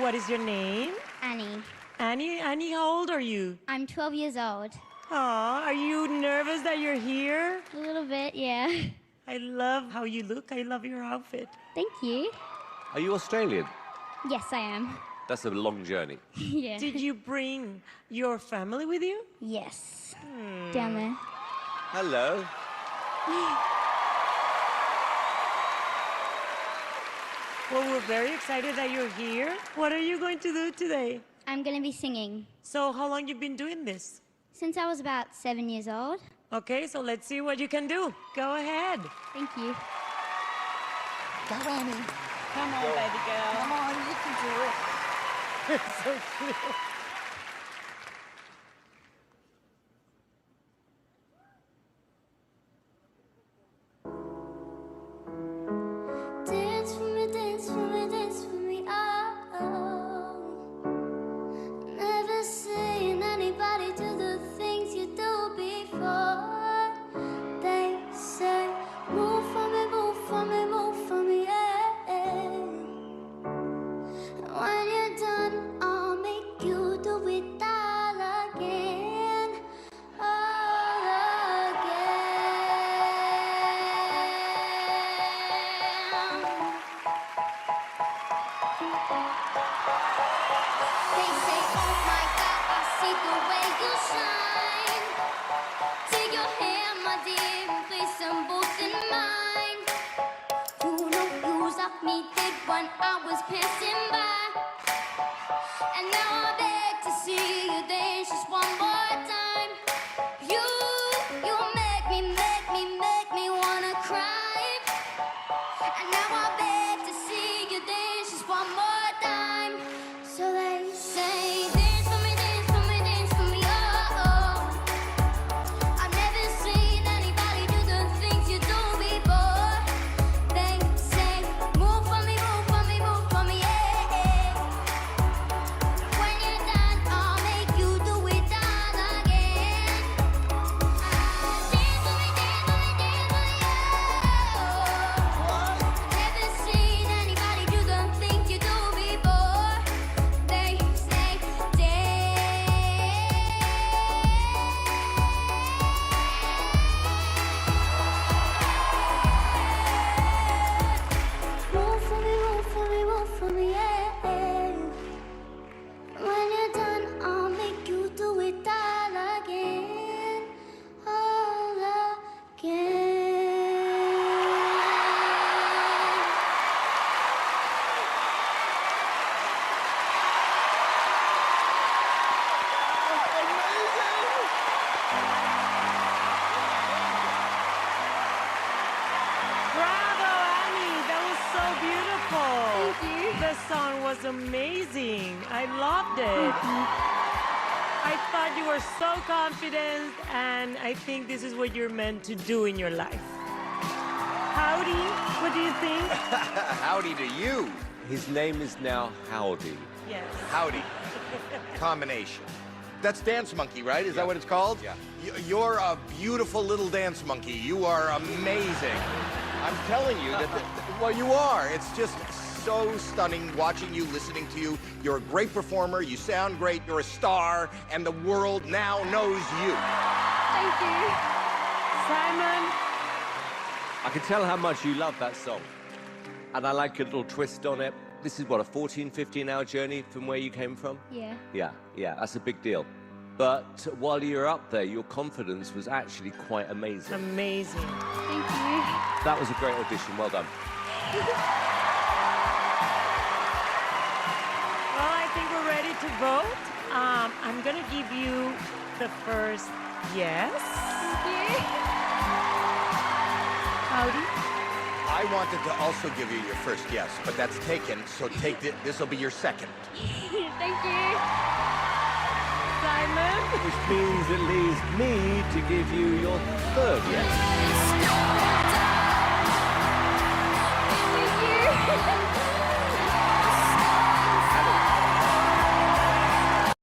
what is your name? Annie. Annie, how old are you? I'm 12 years old. Aw, are you nervous that you're here? A little bit, yeah. I love how you look. I love your outfit. Thank you. Are you Australian? Yes, I am. That's a long journey. Yeah. Did you bring your family with you? Yes. Down there. Hello. Well, we're very excited that you're here. What are you going to do today? I'm going to be singing. So how long you been doing this? Since I was about 7 years old. Okay, so let's see what you can do. Go ahead. Thank you. Go, Annie. Come on, baby girl. Come on, you can do it. So cute. Dance for me, dance for me, dance for me, oh. Never seen anybody do the things you do before. They say, move for me, move for me, move for me, yeah. When you're done, I'll make you do it all again, all again. They say, oh my God, I see the way you shine. Take your hand, my dear, and place them both in mine. You know you sucked me dead when I was passing by. And now I beg to see you dance just one more time. You make me wanna cry. And now I beg to see you dance just one more time. So they say, dance for me, dance for me, dance for me, oh, oh. I've never seen anybody do the things you do before. They say, move for me, move for me, move for me, yeah. When you're done, I'll make you do it all again. Dance for me, dance for me, dance for me, oh. Never seen anybody do the things you do before. They say, move for me, move for me, move for me, yeah. When you're done, I'll make you do it all again, all again. Bravo, Annie. That was so beautiful. Thank you. The song was amazing. I loved it. I thought you were so confident, and I think this is what you're meant to do in your life. Howdy, what do you think? Howdy to you. His name is now Howdy. Yes. Howdy. Combination. That's Dance Monkey, right? Is that what it's called? Yeah. You're a beautiful little dance monkey. You are amazing. I'm telling you that, well, you are. It's just so stunning watching you, listening to you. You're a great performer. You sound great. You're a star, and the world now knows you. Thank you. Simon, I can tell how much you love that song. And I like a little twist on it. This is what, a 14, 15-hour journey from where you came from? Yeah. Yeah, that's a big deal. But while you were up there, your confidence was actually quite amazing. amazing. Thank you. That was a great audition. Well done. Well, I think we're ready to vote. I'm going to give you the first yes. Thank you. Howdy. I wanted to also give you your first yes, but that's taken, so take this will be your second. Thank you. Simon. Which means it leaves me to give you your third yes.